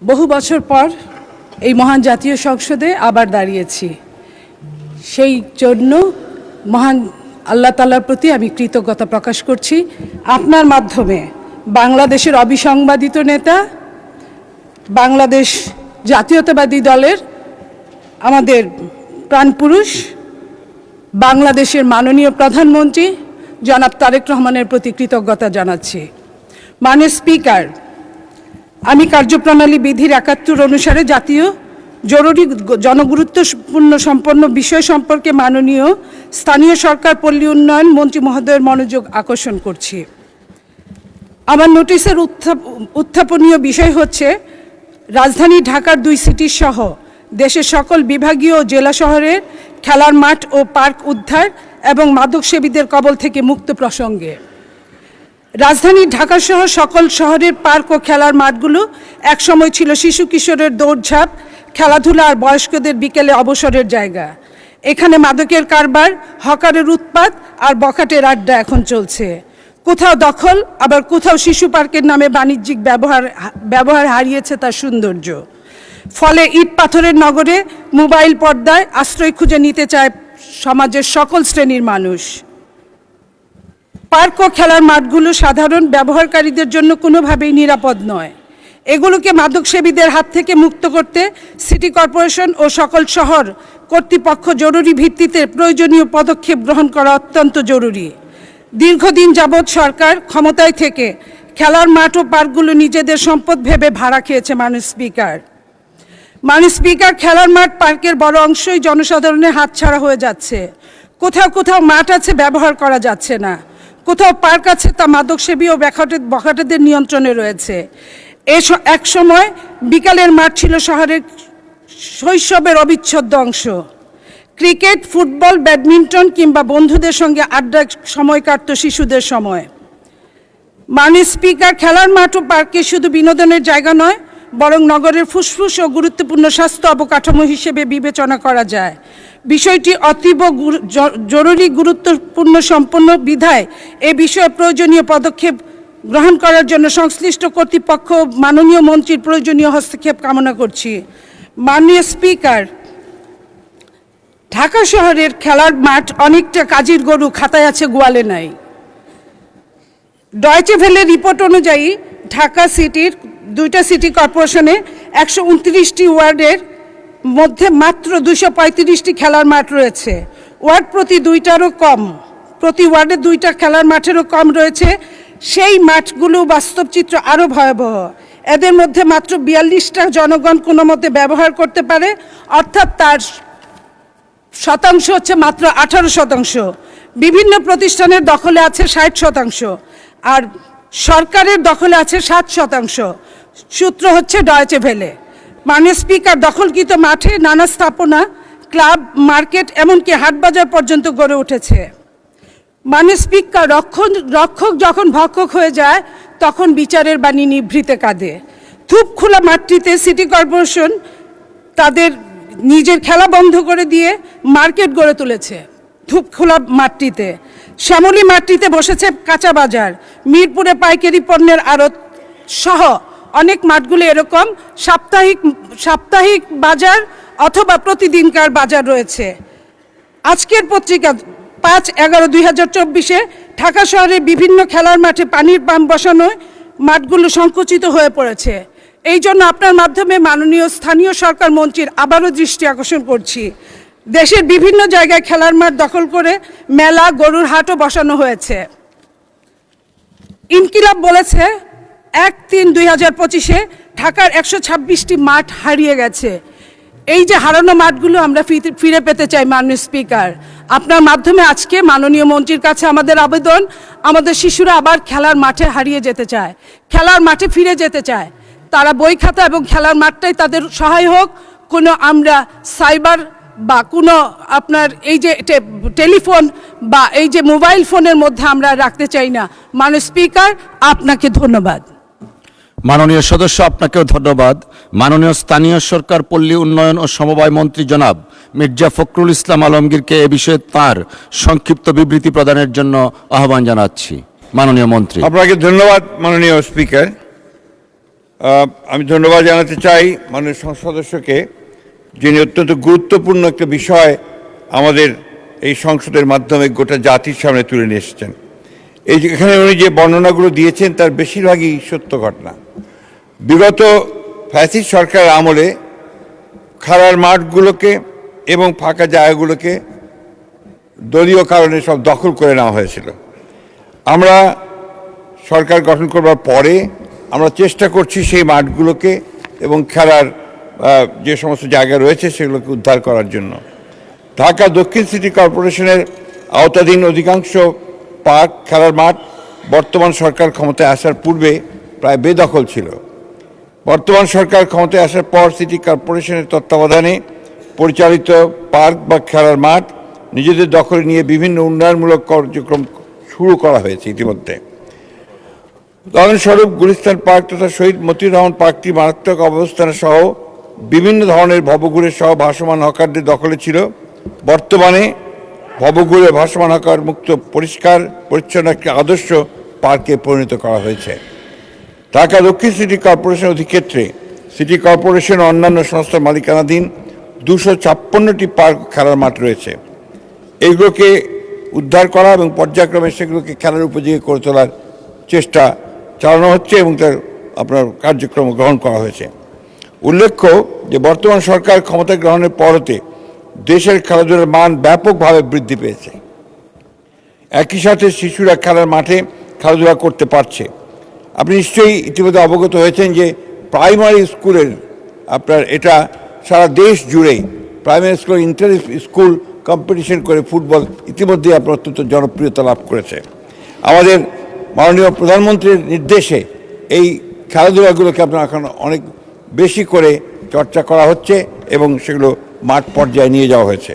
বহু বছর পর এই মহান জাতীয় সংসদে আবার দাঁড়িয়েছি। সেই জন্য মহান আল্লাহ তাআলার প্রতি আমি কৃতজ্ঞতা প্রকাশ করছি। আপনার মাধ্যমে বাংলাদেশের অবিসংবাদিত নেতা, বাংলাদেশ জাতীয়তাবাদী দলের আমাদের প্রাণপুরুষ, বাংলাদেশের মাননীয় প্রধানমন্ত্রী জনাব তারেক রহমানের প্রতি কৃতজ্ঞতা জানাচ্ছি। মাননীয় স্পিকার, আমি কার্যপ্রণালী বিধির ৭১ অনুসারে জাতীয় জরুরি জনগুরুত্বপূর্ণ সম্পন্ন বিষয় সম্পর্কে মাননীয় স্থানীয় সরকার পল্লী উন্নয়ন মন্ত্রী মহোদয়ের মনোযোগ আকর্ষণ করছি। আমার নোটিশের উত্থাপনীয় বিষয় হচ্ছে রাজধানী ঢাকার ২ সিটি সহ দেশের সকল বিভাগীয় ও জেলা শহরের খেলার মাঠ ও পার্ক উদ্ধার এবং মাদকসেবীদের কবল থেকে মুক্ত প্রসঙ্গে। রাজধানী ঢাকা সহ সকল শহরের পার্ক ও খেলার মাঠগুলো একসময় ছিল শিশু কিশোরের দৌড়ঝাঁপ, খেলাধুলা আর বয়স্কদের বিকেলে অবসরের জায়গা। এখানে মাদকের কারবার, হকারের উৎপাত আর বখাটের আড্ডা এখন চলছে। কোথাও দখল, আবার কোথাও শিশু পার্কের নামে বাণিজ্যিক ব্যবহার হারিয়েছে তার সৌন্দর্য। ফলে ইট পাথরের নগরে মোবাইল পর্দায় আশ্রয় খুঁজে নিতে চায় সমাজের সকল শ্রেণীর মানুষ। পার্ক ও খেলার মাঠগুলো সাধারণ ব্যবহারকারীদের জন্য কোনোভাবেই নিরাপদ নয়। এগুলোকে মাদকসেবীদের হাত থেকে মুক্ত করতে সিটি কর্পোরেশন ও সকল শহর কর্তৃপক্ষ জরুরি ভিত্তিতে প্রয়োজনীয় পদক্ষেপ গ্রহণ করা অত্যন্ত জরুরি। দীর্ঘদিন যাবৎ সরকার ক্ষমতায় থেকে খেলার মাঠ ও পার্কগুলো নিজেদের সম্পদ ভেবে ভাড়া খেয়েছে। মাননীয় স্পিকার, খেলার মাঠ পার্কের বড় অংশই জনসাধারণের হাতছাড়া হয়ে যাচ্ছে। কোথাও কোথাও মাঠ আছে, ব্যবহার করা যাচ্ছে না। কোথাও পার্ক আছে, তা মাদকসেবী ও বখাটেদের নিয়ন্ত্রণে রয়েছে। এক সময় বিকালের মাঠ ছিল শহরের শৈশবের অবিচ্ছেদ্য অংশ। ক্রিকেট, ফুটবল, ব্যাডমিন্টন কিংবা বন্ধুদের সঙ্গে আড্ডা সময় কাটত শিশুদের সময়। মাননীয় স্পিকার, খেলার মাঠ ও পার্কে শুধু বিনোদনের জায়গা নয়, বরং নগরের ফুসফুস ও গুরুত্বপূর্ণ স্বাস্থ্য অবকাঠামো হিসেবে বিবেচনা করা যায়। বিষয়টি অতীব জরুরি গুরুত্বপূর্ণ সম্পন্ন বিধায় এ বিষয়ে প্রয়োজনীয় পদক্ষেপ গ্রহণ করার জন্য সংশ্লিষ্ট কর্তৃপক্ষ মাননীয় মন্ত্রীর প্রয়োজনীয় হস্তক্ষেপ কামনা করছি। মাননীয় স্পিকার, ঢাকা শহরের খেলার মাঠ অনেকটা কাজীর গরু, খাতায় আছে গোয়ালে নাই। ডয়েচে ভেলে রিপোর্ট অনুযায়ী ঢাকা সিটির 2টা সিটি কর্পোরেশনে 129টি ওয়ার্ডের মধ্যে মাত্র 235টি খেলার মাঠ রয়েছে। ওয়ার্ড প্রতি 2টারও কম, প্রতি ওয়ার্ডে 2টা খেলার মাঠেরও কম রয়েছে। সেই মাঠগুলো বাস্তব চিত্র আরও ভয়াবহ। এদের মধ্যে মাত্র 42টা জনগণ কোনো মতে ব্যবহার করতে পারে, অর্থাৎ তার শতাংশ হচ্ছে মাত্র 18%। বিভিন্ন প্রতিষ্ঠানের দখলে আছে 60%, আর সরকারের দখলে আছে 7%। সূত্র হচ্ছে ডয়েচে ভেলে। মাননীয় স্পিকার, দখলকৃত মাঠে নানা স্থাপনা, ক্লাব, মার্কেট, এমনকি হাটবাজার পর্যন্ত গড়ে উঠেছে। মাননীয় স্পিকার, রক্ষক যখন ভক্ষক হয়ে যায়, তখন বিচারের বাণী নিভৃতে কাঁদে। ধূপ খোলা মাঠটিতে সিটি কর্পোরেশন তাদের নিজের খেলা বন্ধ করে দিয়ে মার্কেট গড়ে তুলেছে। ধূপ খোলা মাঠটিতে, শ্যামলী মাঠটিতে বসেছে কাঁচা বাজার, মিরপুরে পাইকারি পণ্যের আড়ত সহ অনেক মাঠগুলো এরকম সাপ্তাহিক বাজার অথবা প্রতিদিনকার বাজার রয়েছে। আজকের পত্রিকা 5/11/2024 ঢাকা শহরের বিভিন্ন খেলার মাঠে পানির পাম্প বসানোয় মাঠগুলো সংকুচিত হয়ে পড়েছে। এই জন্য আপনার মাধ্যমে মাননীয় স্থানীয় সরকার মন্ত্রীর আবারও দৃষ্টি আকর্ষণ করছি। দেশের বিভিন্ন জায়গায় খেলার মাঠ দখল করে মেলা, গরুর হাটও বসানো হয়েছে। ইনকিলাব বলেছে 1/3/2025 ঢাকার 126টি মাঠ হারিয়ে গেছে। এই যে হারানো মাঠগুলো আমরা ফিরে পেতে চাই। মাননীয় স্পিকার, আপনার মাধ্যমে আজকে মাননীয় মন্ত্রীর কাছে আমাদের আবেদন, আমাদের শিশুরা আবার খেলার মাঠে হারিয়ে যেতে চায়, খেলার মাঠে ফিরে যেতে চায়। তারা বই খাতা এবং খেলার মাঠটাই তাদের সহায় হোক। কোনো আমরা সাইবার বা কোনো আপনার এই যে টেলিফোন বা এই যে মোবাইল ফোনের মধ্যে আমরা রাখতে চাই না। মাননীয় স্পিকার, আপনাকে ধন্যবাদ। মাননীয় সদস্য, আপনাকেও ধন্যবাদ। মাননীয় স্থানীয় সরকার পল্লী উন্নয়ন ও সমবায় মন্ত্রী জনাব মির্জা ফখরুল ইসলাম আলমগীরকে এ বিষয়ে তার সংক্ষিপ্ত বিবৃতি প্রদানের জন্য আহ্বান জানাচ্ছি। মাননীয় মন্ত্রী। আপনাকে ধন্যবাদ। মাননীয় স্পিকার, আমি ধন্যবাদ জানাতে চাই মাননীয় সংসদ সদস্যকে, যিনি অত্যন্ত গুরুত্বপূর্ণ একটা বিষয় আমাদের এই সংসদের মাধ্যমে গোটা জাতির সামনে তুলে নিয়ে এসেছেন। এই যে এখানে উনি যে বর্ণনাগুলো দিয়েছেন তার বেশিরভাগই সত্য ঘটনা। বিগত ফ্যাসিস্ট সরকার আমলে খেলার মাঠগুলোকে এবং ফাঁকা জায়গাগুলোকে দলীয় কারণে সব দখল করে নেওয়া হয়েছিল। আমরা সরকার গঠন করবার পরে আমরা চেষ্টা করছি সেই মাঠগুলোকে এবং খেলার যে সমস্ত জায়গা রয়েছে সেগুলোকে উদ্ধার করার জন্য। ঢাকা দক্ষিণ সিটি কর্পোরেশনের আওতাধীন অধিকাংশ পার্ক, খেলার মাঠ বর্তমান সরকার ক্ষমতায় আসার পূর্বে প্রায় বেদখল ছিল। বর্তমান সরকার ক্ষমতায় আসার পর সিটি কর্পোরেশনের তত্ত্বাবধানে পরিচালিত পার্ক বা খেলার মাঠ নিজেদের দখলে নিয়ে বিভিন্ন উন্নয়নমূলক কার্যক্রম শুরু করা হয়েছে ইতিমধ্যে। উদাহরণস্বরূপ গুলিস্তান পার্ক তথা শহীদ মতিউর রহমান পার্কটি মারাত্মক অবস্থানে সহ বিভিন্ন ধরনের ভবঘুরে সহ ভাসমান হকারদের দখলে ছিল। বর্তমানে ভবঘুরে ভাসমান হকার মুক্ত পরিষ্কার পরিচ্ছন্ন একটি আদর্শ পার্কে পরিণত করা হয়েছে। ঢাকা দক্ষিণ সিটি কর্পোরেশন অধিক্ষেত্রে সিটি কর্পোরেশন ও অন্যান্য সংস্থার মালিকানাধীন 256টি পার্ক খেলার মাঠ রয়েছে। এগুলোকে উদ্ধার করা এবং পর্যায়ক্রমে সেগুলোকে খেলার উপযোগী করে তোলার চেষ্টা চালানো হচ্ছে এবং তার আপনার কার্যক্রম গ্রহণ করা হয়েছে। উল্লেখ্য যে বর্তমান সরকার ক্ষমতা গ্রহণের পরতে দেশের খেলাধুলার মান ব্যাপকভাবে বৃদ্ধি পেয়েছে। একই সাথে শিশুরা খেলার মাঠে খেলাধুলা করতে পারছে। আপনি নিশ্চয়ই ইতিমধ্যে অবগত হয়েছেন যে প্রাইমারি স্কুলের আপনার এটা সারা দেশ জুড়েই primary school inter school competition করে ফুটবল ইতিমধ্যে আপনার অত্যন্ত জনপ্রিয়তা লাভ করেছে। আমাদের মাননীয় প্রধানমন্ত্রীর নির্দেশে এই খেলাধুলাগুলোকে আপনার এখন অনেক বেশি করে চর্চা করা হচ্ছে এবং সেগুলো মাঠ পর্যায়ে নিয়ে যাওয়া হয়েছে।